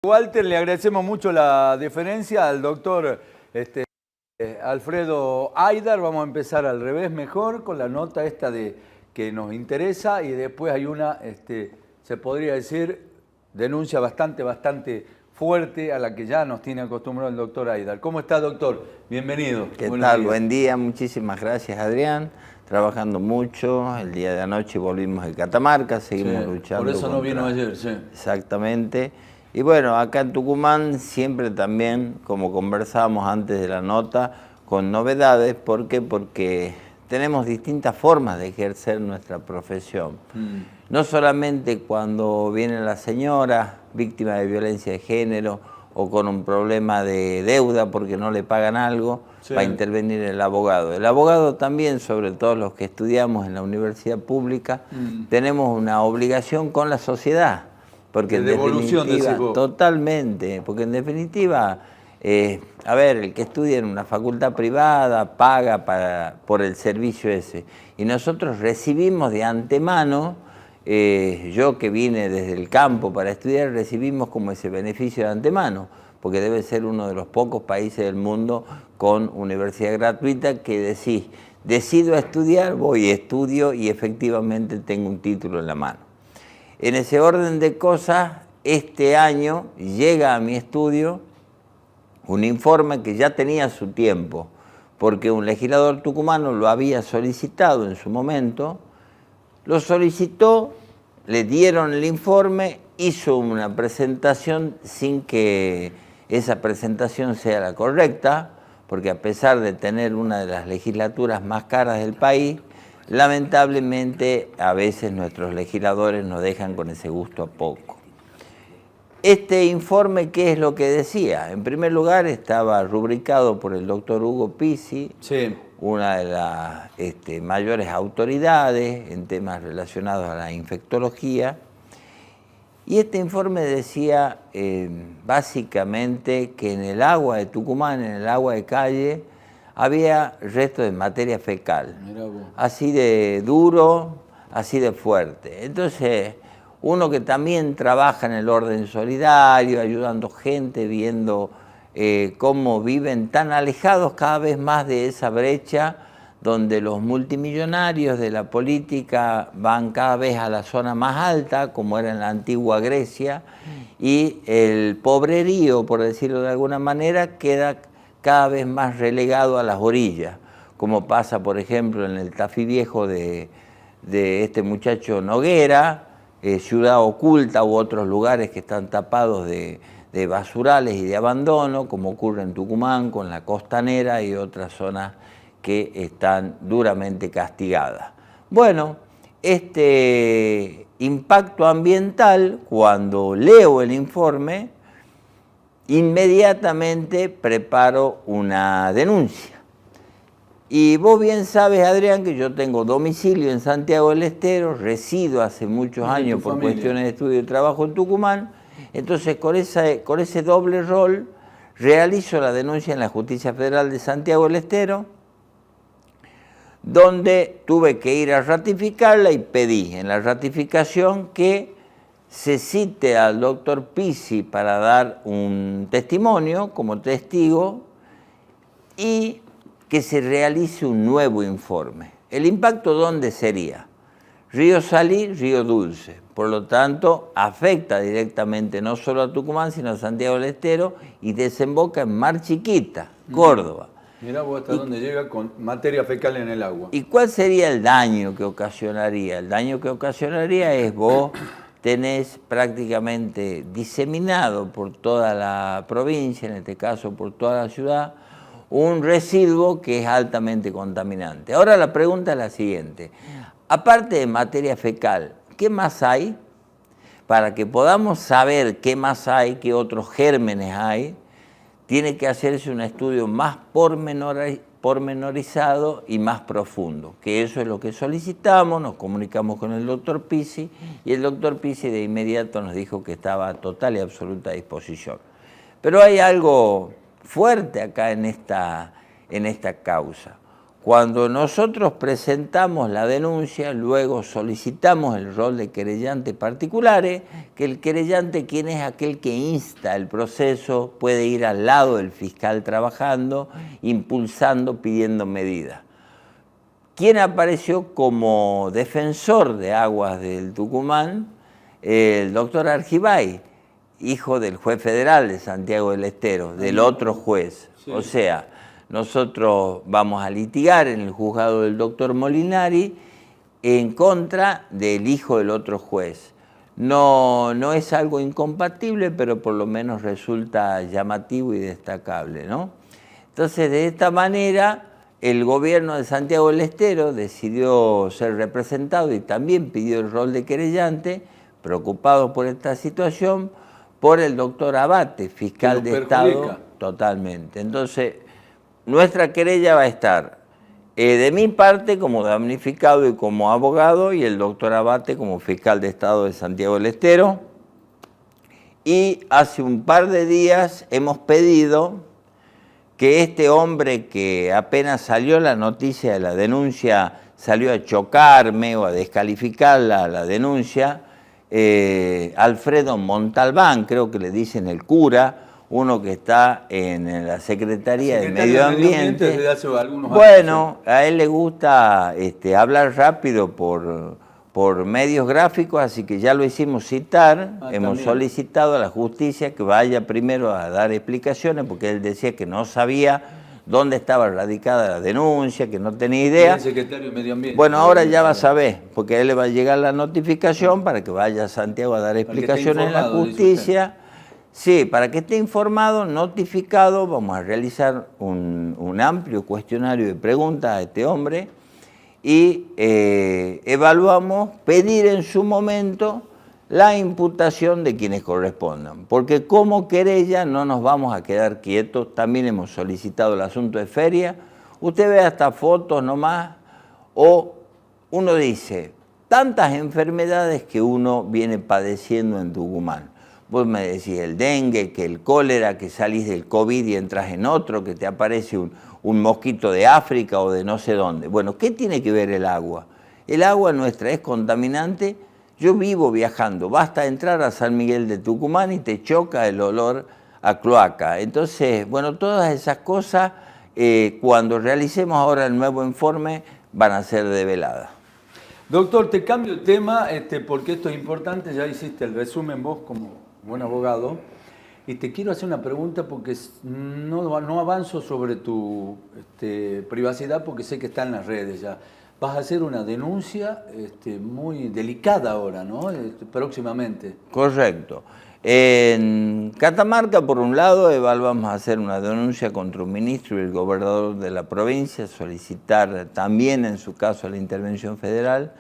Walter, le agradecemos mucho la deferencia al doctor Alfredo Aidar. Vamos a empezar al revés mejor con la nota esta que nos interesa, y después hay una, se podría decir, denuncia bastante fuerte a la que ya nos tiene acostumbrado el doctor Aidar. ¿Cómo está, doctor? Bienvenido. ¿Qué tal? Buen día, muchísimas gracias, Adrián. Trabajando mucho, el día de anoche volvimos de Catamarca, seguimos luchando. Por eso no vino ayer, sí. Exactamente. Y bueno, acá en Tucumán siempre también, como conversábamos antes de la nota, con novedades. ¿Por qué? Porque tenemos distintas formas de ejercer nuestra profesión. No solamente cuando viene la señora víctima de violencia de género o con un problema de deuda porque no le pagan algo, va a intervenir el abogado. El abogado también, sobre todo los que estudiamos en la universidad pública, tenemos una obligación con la sociedad. Porque en definitiva, totalmente, porque en definitiva, a ver, el que estudia en una facultad privada paga por el servicio ese. Y nosotros recibimos de antemano, yo que vine desde el campo para estudiar, recibimos como ese beneficio de antemano, porque debe ser uno de los pocos países del mundo con universidad gratuita que decís, decido estudiar, voy, estudio y efectivamente tengo un título en la mano. En ese orden de cosas, este año llega a mi estudio un informe que ya tenía su tiempo, porque un legislador tucumano lo había solicitado en su momento, lo solicitó, le dieron el informe, hizo una presentación sin que esa presentación sea la correcta, porque a pesar de tener una de las legislaturas más caras del país, lamentablemente, a veces nuestros legisladores nos dejan con ese gusto a poco. Este informe, ¿qué es lo que decía? En primer lugar, estaba rubricado por el doctor Hugo Pizzi, una de las mayores autoridades en temas relacionados a la infectología. Y este informe decía básicamente que en el agua de Tucumán, en el agua de calle, había restos de materia fecal, así de duro, así de fuerte. Entonces, uno que también trabaja en el orden solidario, ayudando gente, viendo cómo viven tan alejados cada vez más de esa brecha, donde los multimillonarios de la política van cada vez a la zona más alta, como era en la antigua Grecia, y el pobrerío, por decirlo de alguna manera, queda cada vez más relegado a las orillas, como pasa, por ejemplo, en el Tafí Viejo de este muchacho Noguera, Ciudad Oculta u otros lugares que están tapados de basurales y de abandono, como ocurre en Tucumán con la Costanera y otras zonas que están duramente castigadas. Bueno, este impacto ambiental, cuando leo el informe, inmediatamente preparo una denuncia. Y vos bien sabes, Adrián, que yo tengo domicilio en Santiago del Estero, resido hace muchos años por cuestiones de estudio y trabajo en Tucumán. Entonces, con ese doble rol, realizo la denuncia en la Justicia Federal de Santiago del Estero, donde tuve que ir a ratificarla y pedí en la ratificación que se cite al doctor Pizzi para dar un testimonio como testigo y que se realice un nuevo informe. ¿El impacto dónde sería? Río Salí, Río Dulce. Por lo tanto, afecta directamente no solo a Tucumán, sino a Santiago del Estero y desemboca en Mar Chiquita, Córdoba. Mirá vos hasta dónde llega con materia fecal en el agua. ¿Y cuál sería el daño que ocasionaría? El daño que ocasionaría es vos tenés prácticamente diseminado por toda la provincia, en este caso por toda la ciudad, un residuo que es altamente contaminante. Ahora la pregunta es la siguiente: aparte de materia fecal, ¿qué más hay? Para que podamos saber qué más hay, qué otros gérmenes hay, tiene que hacerse un estudio más pormenorizado y más profundo, que eso es lo que solicitamos. Nos comunicamos con el doctor Pizzi y el doctor Pizzi de inmediato nos dijo que estaba a total y absoluta disposición. Pero hay algo fuerte acá en esta causa. Cuando nosotros presentamos la denuncia, luego solicitamos el rol de querellante particulares, que el querellante, quien es aquel que insta el proceso, puede ir al lado del fiscal trabajando, impulsando, pidiendo medidas. ¿Quién apareció como defensor de Aguas del Tucumán? El doctor Argibay, hijo del juez federal de Santiago del Estero, del otro juez. Sí. O sea, nosotros vamos a litigar en el juzgado del doctor Molinari en contra del hijo del otro juez. No es algo incompatible, pero por lo menos resulta llamativo y destacable, ¿no? Entonces, de esta manera, el gobierno de Santiago del Estero decidió ser representado y también pidió el rol de querellante, preocupado por esta situación, por el doctor Abate, fiscal de Estado. Totalmente. Entonces, nuestra querella va a estar de mi parte como damnificado y como abogado, y el doctor Abate como fiscal de Estado de Santiago del Estero. Y hace un par de días hemos pedido que este hombre, que apenas salió la noticia de la denuncia, salió a chocarme o a descalificar la denuncia, Alfredo Montalbán, creo que le dicen el cura, uno que está en la Secretaría de Medio Ambiente. Desde hace algunos años, sí. A él le gusta hablar rápido por medios gráficos, así que ya lo hicimos citar. Hemos solicitado a la justicia que vaya primero a dar explicaciones, porque él decía que no sabía dónde estaba radicada la denuncia, que no tenía idea. El secretario de Medio Ambiente. Bueno, ahora ya va a saber, porque a él le va a llegar la notificación para que vaya a Santiago a dar explicaciones en la justicia. Sí, para que esté informado, notificado, vamos a realizar un amplio cuestionario de preguntas a este hombre y evaluamos pedir en su momento la imputación de quienes correspondan, porque como querella no nos vamos a quedar quietos. También hemos solicitado el asunto de feria. Usted ve hasta fotos nomás, o uno dice, tantas enfermedades que uno viene padeciendo en Tucumán. Vos me decís el dengue, que el cólera, que salís del COVID y entras en otro, que te aparece un mosquito de África o de no sé dónde. Bueno, ¿qué tiene que ver el agua? El agua nuestra es contaminante. Yo vivo viajando, basta entrar a San Miguel de Tucumán y te choca el olor a cloaca. Entonces, bueno, todas esas cosas, cuando realicemos ahora el nuevo informe, van a ser develadas. Doctor, te cambio el tema porque esto es importante, ya hiciste el resumen vos como buen abogado, y te quiero hacer una pregunta porque no avanzo sobre tu privacidad, porque sé que está en las redes ya. Vas a hacer una denuncia muy delicada ahora, ¿no? Próximamente. Correcto. En Catamarca, por un lado, vamos a hacer una denuncia contra un ministro y el gobernador de la provincia, solicitar también, en su caso, la intervención federal.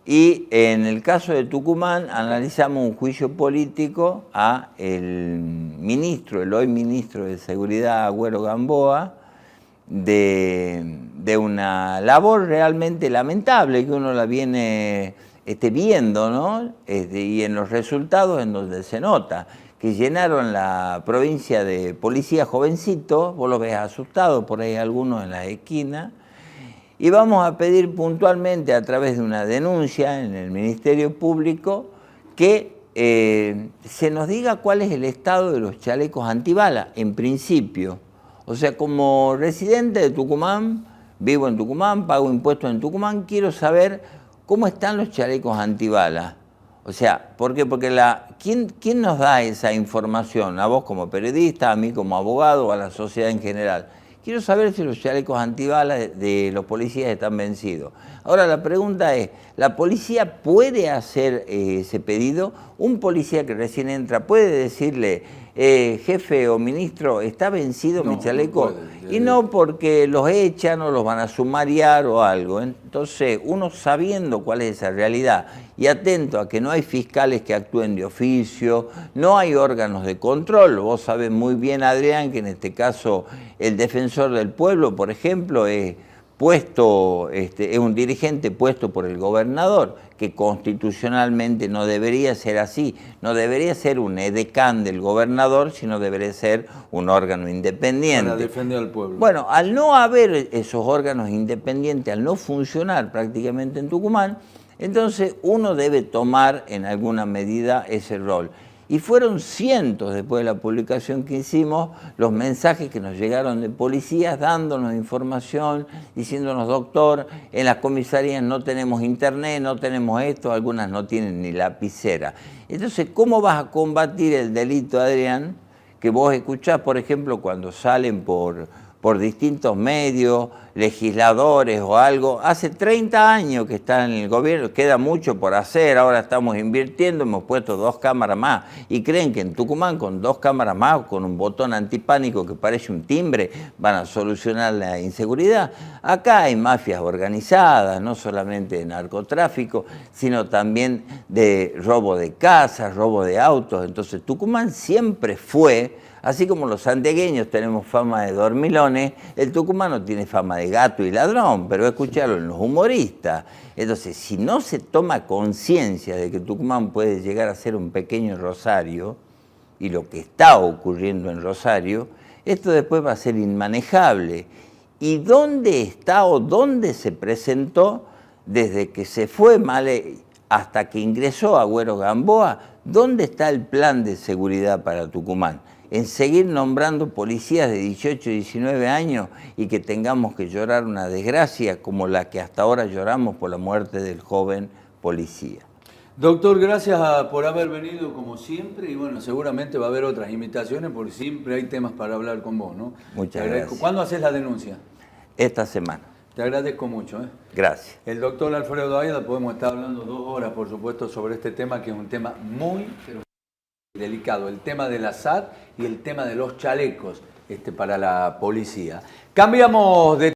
Y en el caso de Tucumán, analizamos un juicio político a el ministro, el hoy ministro de Seguridad, Agüero Gamboa, de una labor realmente lamentable que uno la viene viendo, ¿no? Y en los resultados en donde se nota que llenaron la provincia de policías jovencitos, vos lo ves asustado por ahí algunos en las esquinas, y vamos a pedir puntualmente a través de una denuncia en el Ministerio Público que se nos diga cuál es el estado de los chalecos antibalas, en principio. O sea, como residente de Tucumán, vivo en Tucumán, pago impuestos en Tucumán, quiero saber cómo están los chalecos antibalas. O sea, ¿por qué? Porque ¿quién nos da esa información? A vos como periodista, a mí como abogado, o a la sociedad en general. Quiero saber si los chalecos antibalas de los policías están vencidos. Ahora la pregunta es, ¿la policía puede hacer ese pedido? Un policía que recién entra puede decirle, jefe o ministro, ¿está vencido mi chaleco? No puede. Y no porque los echan o los van a sumariar o algo. Entonces, uno sabiendo cuál es esa realidad y atento a que no hay fiscales que actúen de oficio, no hay órganos de control. Vos sabés muy bien, Adrián, que en este caso el defensor del pueblo, por ejemplo, es es un dirigente puesto por el gobernador, que constitucionalmente no debería ser así, no debería ser un edecán del gobernador, sino debería ser un órgano independiente. Para defender al pueblo. Bueno, al no haber esos órganos independientes, al no funcionar prácticamente en Tucumán, entonces uno debe tomar en alguna medida ese rol. Y fueron cientos, después de la publicación que hicimos, los mensajes que nos llegaron de policías dándonos información, diciéndonos, doctor, en las comisarías no tenemos internet, no tenemos esto, algunas no tienen ni lapicera. Entonces, ¿cómo vas a combatir el delito, Adrián? Que vos escuchás, por ejemplo, cuando salen por distintos medios, legisladores o algo, hace 30 años que están en el gobierno, queda mucho por hacer, ahora estamos invirtiendo, hemos puesto 2 cámaras más, y creen que en Tucumán con 2 cámaras más, con un botón antipánico que parece un timbre, van a solucionar la inseguridad. Acá hay mafias organizadas, no solamente de narcotráfico, sino también de robo de casas, robo de autos. Entonces Tucumán siempre fue, así como los santiagueños tenemos fama de dormilones, el tucumano tiene fama de gato y ladrón, pero escucharlo en los humoristas. Entonces, si no se toma conciencia de que Tucumán puede llegar a ser un pequeño Rosario, y lo que está ocurriendo en Rosario, esto después va a ser inmanejable. ¿Y dónde está o dónde se presentó desde que se fue Maley hasta que ingresó Agüero Gamboa? ¿Dónde está el plan de seguridad para Tucumán? En seguir nombrando policías de 18 y 19 años y que tengamos que llorar una desgracia como la que hasta ahora lloramos por la muerte del joven policía. Doctor, gracias por haber venido como siempre y bueno, seguramente va a haber otras invitaciones porque siempre hay temas para hablar con vos, ¿no? Muchas gracias. ¿Cuándo haces la denuncia? Esta semana. Te agradezco mucho. Gracias. El doctor Alfredo Ayala, podemos estar hablando 2 horas, por supuesto, sobre este tema que es un tema muy delicado, el tema de la SAT y el tema de los chalecos para la policía. Cambiamos de